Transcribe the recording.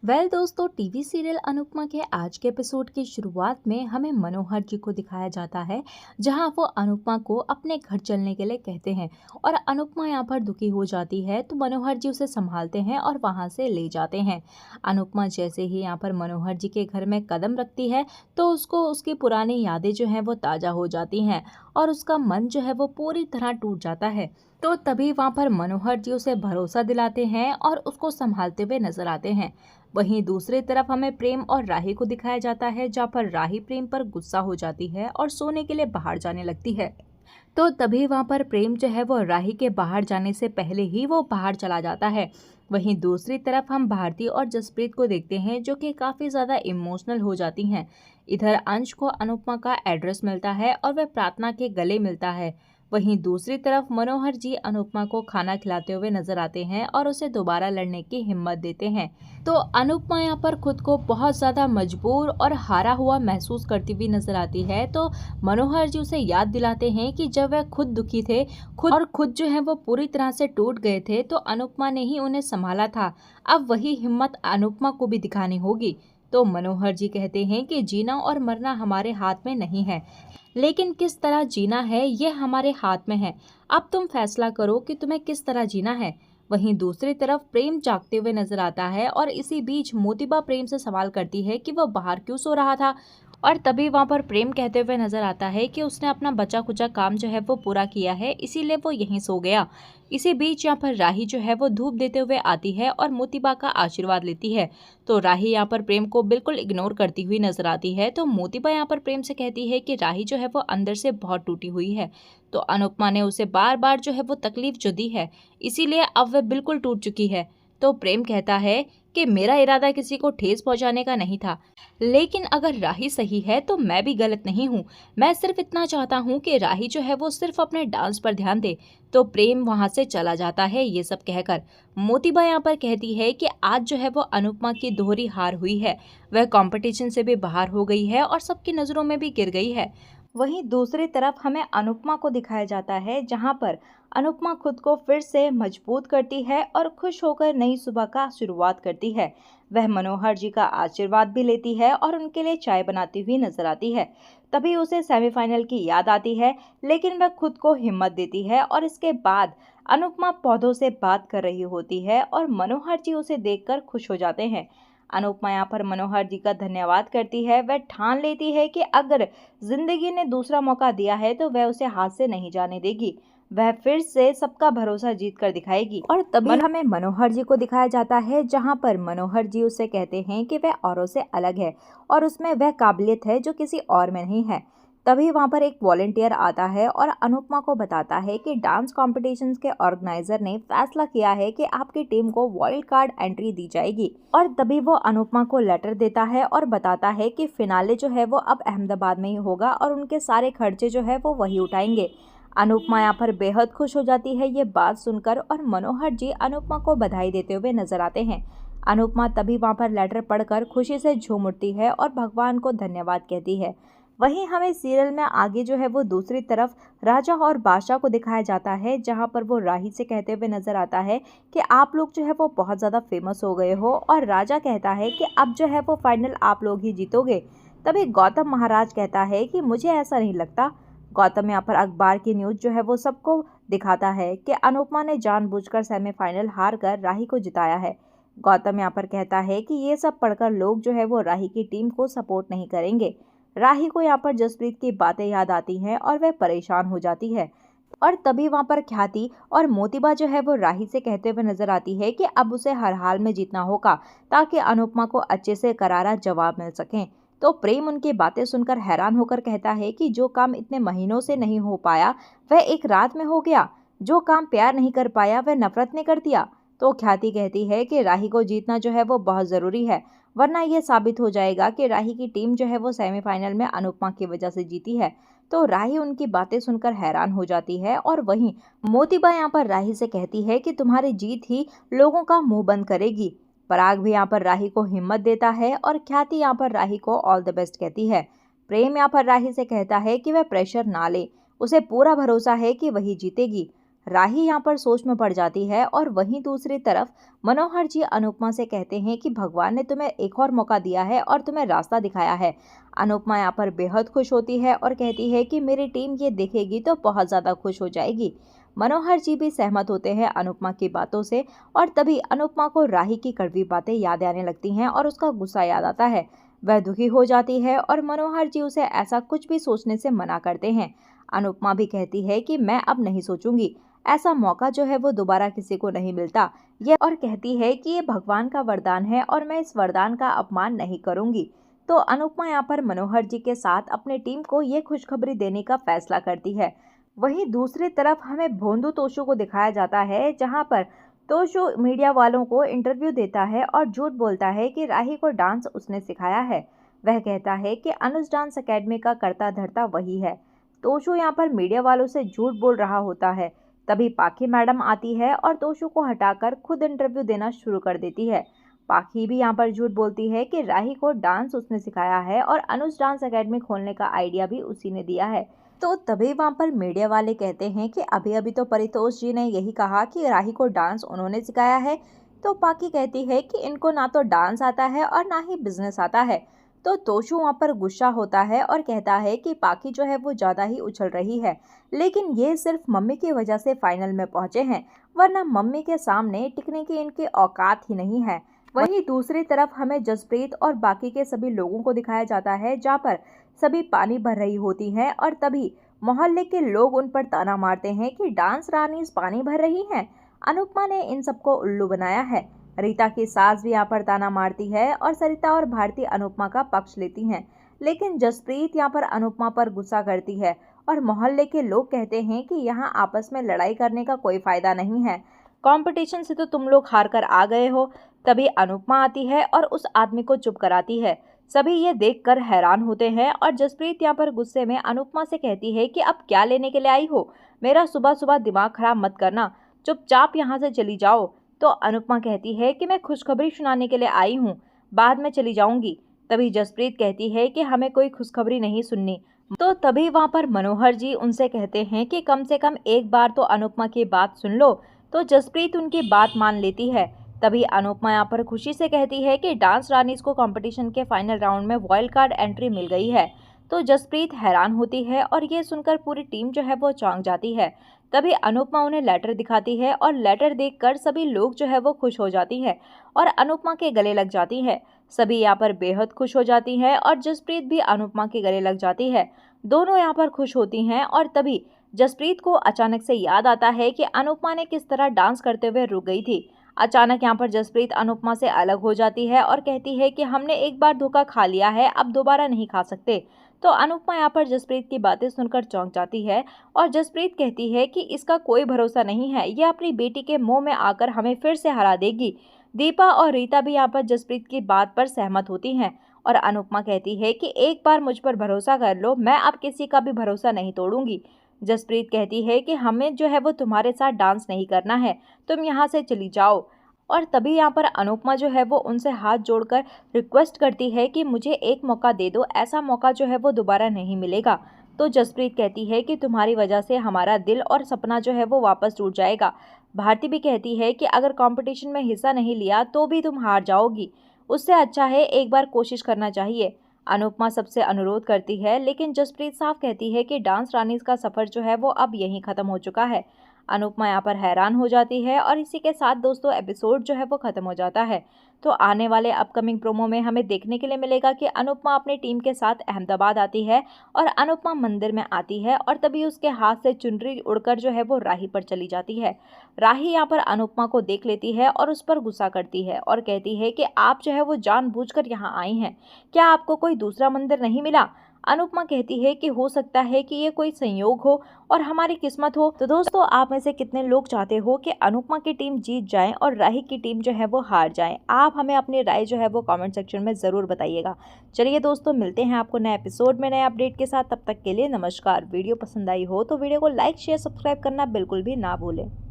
दोस्तों, TV serial Anupama के आज के एपिसोड की शुरुआत में हमें मनोहर जी को दिखाया जाता है, जहां वो अनुपमा को अपने घर चलने के लिए कहते हैं। और अनुपमा यहां पर दुखी हो जाती है, तो मनोहर जी उसे संभालते हैं और वहां से ले जाते हैं। अनुपमा जैसे ही यहां पर मनोहर जी के घर में कदम रखती है, तो उसको उसकी पुरानी यादें जो हैं वो ताज़ा हो जाती हैं और उसका मन जो है वो पूरी तरह टूट जाता है। तो तभी वहां पर मनोहर जी उसे भरोसा दिलाते हैं और उसको संभालते हुए नजर आते हैं। वहीं दूसरी तरफ हमें प्रेम और राही को दिखाया जाता है, जहाँ पर राही प्रेम पर गुस्सा हो जाती है और सोने के लिए बाहर जाने लगती है। तो तभी वहां पर प्रेम जो है वो राही के बाहर जाने से पहले ही वो बाहर चला जाता है। वहीं दूसरी तरफ हम भारती और जसप्रीत को देखते हैं, जो कि काफ़ी ज़्यादा इमोशनल हो जाती हैं। इधर अंश को अनुपमा का एड्रेस मिलता है और वह प्रार्थना के गले मिलता है। वहीं दूसरी तरफ मनोहर जी अनुपमा को खाना खिलाते हुए नजर आते हैं और उसे दोबारा लड़ने की हिम्मत देते हैं। तो अनुपमा यहाँ पर खुद को बहुत ज़्यादा मजबूर और हारा हुआ महसूस करती हुई नजर आती है। तो मनोहर जी उसे याद दिलाते हैं कि जब वह खुद दुखी थे, खुद जो है वो पूरी तरह से टूट गए थे, तो अनुपमा ने ही उन्हें संभाला था। अब वही हिम्मत अनुपमा को भी दिखानी होगी। तो मनोहर जी कहते हैं कि जीना और मरना हमारे हाथ में नहीं है, लेकिन किस तरह जीना है ये हमारे हाथ में है। अब तुम फैसला करो कि तुम्हें किस तरह जीना है। वहीं दूसरी तरफ प्रेम जागते हुए नजर आता है और इसी बीच मोतिबा प्रेम से सवाल करती है कि वह बाहर क्यों सो रहा था। और तभी वहां पर प्रेम कहते हुए नजर आता है कि उसने अपना बचा खुचा काम जो है वो पूरा किया है, इसीलिए वो यहीं सो गया। इसी बीच यहाँ पर राही जो है वो धूप देते हुए आती है और मोतिबा का आशीर्वाद लेती है। तो राही यहाँ पर प्रेम को बिल्कुल इग्नोर करती हुई नजर आती है। तो मोतिबा यहाँ पर प्रेम से कहती है कि राही जो है वो अंदर से बहुत टूटी हुई है। तो अनुपमा ने उसे बार बार जो है वो तकलीफ जो दी है, इसीलिए अब वह बिल्कुल टूट चुकी है। तो प्रेम कहता है कि मेरा इरादा किसी को ठेस पहुंचाने का नहीं था, लेकिन अगर राही सही है तो मैं भी गलत नहीं हूँ। मैं सिर्फ इतना चाहता हूँ कि राही जो है वो सिर्फ अपने डांस पर ध्यान दे। तो प्रेम वहां से चला जाता है। ये सब कहकर मोतिबा यहाँ पर कहती है कि आज जो है वो अनुपमा की दोहरी हार हुई है। वह कंपटीशन से भी बाहर हो गई है और सबकी नजरों में भी गिर गई है। वहीं दूसरी तरफ हमें अनुपमा को दिखाया जाता है, जहां पर अनुपमा खुद को फिर से मजबूत करती है और खुश होकर नई सुबह का शुरुआत करती है। वह मनोहर जी का आशीर्वाद भी लेती है और उनके लिए चाय बनाती हुई नजर आती है। तभी उसे सेमीफाइनल की याद आती है, लेकिन वह खुद को हिम्मत देती है और इसके बाद अनुपमा पौधों से बात कर रही होती है और मनोहर जी उसे देखकर खुश हो जाते हैं। अनुपमा यहाँ पर मनोहर जी का धन्यवाद करती है। वह ठान लेती है कि अगर जिंदगी ने दूसरा मौका दिया है तो वह उसे हाथ से नहीं जाने देगी। वह फिर से सबका भरोसा जीत कर दिखाएगी। और तभी हमें मनोहर जी को दिखाया जाता है, जहां पर मनोहर जी उसे कहते हैं कि वह औरों से अलग है और उसमें वह काबिलियत है जो किसी और में नहीं है। तभी वहां पर एक वॉलंटियर आता है और अनुपमा को बताता है कि डांस कॉम्पिटिशन्स के ऑर्गेनाइजर ने फैसला किया है कि आपकी टीम को वाइल्ड कार्ड एंट्री दी जाएगी। और तभी वो अनुपमा को लेटर देता है और बताता है कि फिनाले जो है वो अब अहमदाबाद में ही होगा और उनके सारे खर्चे जो है वो वही उठाएंगे। अनुपमा यहाँ पर बेहद खुश हो जाती है ये बात सुनकर और मनोहर जी अनुपमा को बधाई देते हुए नजर आते हैं। अनुपमा तभी वहाँ पर लेटर पढ़कर खुशी से झूम उठती है और भगवान को धन्यवाद कहती है। वहीं हमें सीरियल में आगे जो है वो दूसरी तरफ राजा और बादशाह को दिखाया जाता है, जहां पर वो राही से कहते हुए नजर आता है कि आप लोग जो है वो बहुत ज़्यादा फेमस हो गए हो। और राजा कहता है कि अब जो है वो फाइनल आप लोग ही जीतोगे। तभी गौतम महाराज कहता है कि मुझे ऐसा नहीं लगता। गौतम यहाँ पर अखबार की न्यूज़ जो है वो सबको दिखाता है कि अनुपमा ने जानबूझकर सेमीफाइनल हार कर राही को जिताया है। गौतम यहाँ पर कहता है कि ये सब पढ़कर लोग जो है वो राही की टीम को सपोर्ट नहीं करेंगे। राही को यहाँ पर जसप्रीत की बातें याद आती हैं और वह परेशान हो जाती है। और तभी वहाँ पर ख्याति और मोतिबा जो है वो राही से कहते हुए नजर आती है कि अब उसे हर हाल में जीतना होगा, ताकि अनुपमा को अच्छे से करारा जवाब मिल सके। तो प्रेम उनकी बातें सुनकर हैरान होकर कहता है कि जो काम इतने महीनों से नहीं हो पाया वह एक रात में हो गया। जो काम प्यार नहीं कर पाया वह नफरत ने कर दिया। तो ख्याति कहती है कि राही को जीतना जो है वो बहुत ज़रूरी है, वरना यह साबित हो जाएगा कि राही की टीम जो है वो सेमीफाइनल में अनुपमा की वजह से जीती है। तो राही उनकी बातें सुनकर हैरान हो जाती है और वहीं मोतिबा यहाँ पर राही से कहती है कि तुम्हारी जीत ही लोगों का मुंह बंद करेगी। पराग भी यहाँ पर राही को हिम्मत देता है और ख्याति यहाँ पर राही को ऑल द बेस्ट कहती है। प्रेम यहाँ पर राही से कहता है कि वह प्रेशर ना ले, उसे पूरा भरोसा है कि वही जीतेगी। राही यहाँ पर सोच में पड़ जाती है और वहीं दूसरी तरफ मनोहर जी अनुपमा से कहते हैं कि भगवान ने तुम्हें एक और मौका दिया है और तुम्हें रास्ता दिखाया है। अनुपमा यहाँ पर बेहद खुश होती है और कहती है कि मेरी टीम ये देखेगी तो बहुत ज़्यादा खुश हो जाएगी। मनोहर जी भी सहमत होते हैं अनुपमा की बातों से और तभी अनुपमा को राही की कड़वी बातें याद आने लगती हैं और उसका गुस्सा याद आता है। वह दुखी हो जाती है और मनोहर जी उसे ऐसा कुछ भी सोचने से मना करते हैं। अनुपमा भी कहती है कि मैं अब नहीं सोचूंगी, ऐसा मौका जो है वो दोबारा किसी को नहीं मिलता। ये और कहती है कि ये भगवान का वरदान है और मैं इस वरदान का अपमान नहीं करूंगी। तो अनुपमा यहाँ पर मनोहर जी के साथ अपनी टीम को ये खुशखबरी देने का फैसला करती है। वहीं दूसरी तरफ हमें भोंदू तोशु को दिखाया जाता है, जहाँ पर तोशु मीडिया वालों को इंटरव्यू देता है और झूठ बोलता है कि राही को डांस उसने सिखाया है। वह कहता है कि अनुज डांस अकेडमी का कर्ता धर्ता वही है। तोशु यहाँ पर मीडिया वालों से झूठ बोल रहा होता है। तभी पाखी मैडम आती है और तोशु को हटाकर खुद इंटरव्यू देना शुरू कर देती है। पाखी भी यहाँ पर झूठ बोलती है कि राही को डांस उसने सिखाया है और अनुज डांस एकेडमी खोलने का आइडिया भी उसी ने दिया है। तो तभी वहाँ पर मीडिया वाले कहते हैं कि अभी अभी तो परितोष जी ने यही कहा कि राही को डांस उन्होंने सिखाया है। तो पाखी कहती है कि इनको ना तो डांस आता है और ना ही बिजनेस आता है। तो तोशु वहाँ पर गुस्सा होता है और कहता है कि पाखी जो है वो ज़्यादा ही उछल रही है, लेकिन ये सिर्फ मम्मी की वजह से फाइनल में पहुंचे हैं, वरना मम्मी के सामने टिकने की इनकी औकात ही नहीं है। वहीं दूसरी तरफ हमें जसप्रीत और बाकी के सभी लोगों को दिखाया जाता है, जहाँ पर सभी पानी भर रही होती हैं और तभी मोहल्ले के लोग उन पर ताना मारते हैं कि डांस रानीज पानी भर रही हैं। अनुपमा ने इन सबको उल्लू बनाया है। रीता की सास भी यहाँ पर ताना मारती है और सरिता और भारती अनुपमा का पक्ष लेती हैं, लेकिन जसप्रीत यहाँ पर अनुपमा पर गुस्सा करती है और मोहल्ले के लोग कहते हैं कि यहाँ आपस में लड़ाई करने का कोई फायदा नहीं है, कंपटीशन से तो तुम लोग हार कर आ गए हो। तभी अनुपमा आती है और उस आदमी को चुप कराती है। सभी ये देखकर हैरान होते हैं और जसप्रीत यहाँ पर गुस्से में अनुपमा से कहती है कि अब क्या लेने के लिए आई हो, मेरा सुबह सुबह दिमाग खराब मत करना, चुपचाप यहाँ से चली जाओ। तो अनुपमा कहती है कि मैं खुशखबरी सुनाने के लिए आई हूँ, बाद में चली जाऊंगी। तभी जसप्रीत कहती है कि हमें कोई खुशखबरी नहीं सुननी। तो तभी वहाँ पर मनोहर जी उनसे कहते हैं कि कम से कम एक बार तो अनुपमा की बात सुन लो। तो जसप्रीत उनकी बात मान लेती है। तभी अनुपमा यहाँ पर खुशी से कहती है कि डांस रानीज को कंपटीशन के फाइनल राउंड में वाइल्ड कार्ड एंट्री मिल गई है। तो जसप्रीत हैरान होती है और ये सुनकर पूरी टीम जो है वो चौंक जाती है। तभी अनुपमा उन्हें लेटर दिखाती है और लेटर देखकर सभी लोग जो है वो खुश हो जाती है और अनुपमा के गले लग जाती है। सभी यहाँ पर बेहद खुश हो जाती हैं और जसप्रीत भी अनुपमा के गले लग जाती है। दोनों यहाँ पर खुश होती हैं और तभी जसप्रीत को अचानक से याद आता है कि अनुपमा ने किस तरह डांस करते हुए रुक गई थी। अचानक यहाँ पर जसप्रीत अनुपमा से अलग हो जाती है और कहती है कि हमने एक बार धोखा खा लिया है, अब दोबारा नहीं खा सकते। तो अनुपमा यहाँ पर जसप्रीत की बातें सुनकर चौंक जाती है और जसप्रीत कहती है कि इसका कोई भरोसा नहीं है, यह अपनी बेटी के मुंह में आकर हमें फिर से हरा देगी। दीपा और रीता भी यहाँ पर जसप्रीत की बात पर सहमत होती हैं और अनुपमा कहती है कि एक बार मुझ पर भरोसा कर लो, मैं अब किसी का भी भरोसा नहीं तोड़ूंगी। जसप्रीत कहती है कि हमें जो है वो तुम्हारे साथ डांस नहीं करना है, तुम यहाँ से चली जाओ। और तभी यहाँ पर अनुपमा जो है वो उनसे हाथ जोड़कर रिक्वेस्ट करती है कि मुझे एक मौका दे दो, ऐसा मौका जो है वो दोबारा नहीं मिलेगा। तो जसप्रीत कहती है कि तुम्हारी वजह से हमारा दिल और सपना जो है वो वापस टूट जाएगा। भारती भी कहती है कि अगर कंपटीशन में हिस्सा नहीं लिया तो भी तुम हार जाओगी, उससे अच्छा है एक बार कोशिश करना चाहिए। अनुपमा सबसे अनुरोध करती है, लेकिन जसप्रीत साफ कहती है कि डांस रानीज का सफ़र जो है वो अब यहीं ख़त्म हो चुका है। अनुपमा यहाँ पर हैरान हो जाती है और इसी के साथ दोस्तों एपिसोड जो है वो ख़त्म हो जाता है। तो आने वाले अपकमिंग प्रोमो में हमें देखने के लिए मिलेगा कि अनुपमा अपनी टीम के साथ अहमदाबाद आती है और अनुपमा मंदिर में आती है और तभी उसके हाथ से चुनरी उड़कर जो है वो राही पर चली जाती है। राही यहाँ पर अनुपमा को देख लेती है और उस पर गुस्सा करती है और कहती है कि आप जो है वो जानबूझकर यहाँ आई हैं, क्या आपको कोई दूसरा मंदिर नहीं मिला। अनुपमा कहती है कि हो सकता है कि ये कोई संयोग हो और हमारी किस्मत हो। तो दोस्तों आप में से कितने लोग चाहते हो कि अनुपमा की टीम जीत जाए और राही की टीम जो है वो हार जाए? आप हमें अपनी राय जो है वो कमेंट सेक्शन में ज़रूर बताइएगा। चलिए दोस्तों मिलते हैं आपको नए एपिसोड में नए अपडेट के साथ, तब तक के लिए नमस्कार। वीडियो पसंद आई हो तो वीडियो को लाइक शेयर सब्सक्राइब करना बिल्कुल भी ना भूलें।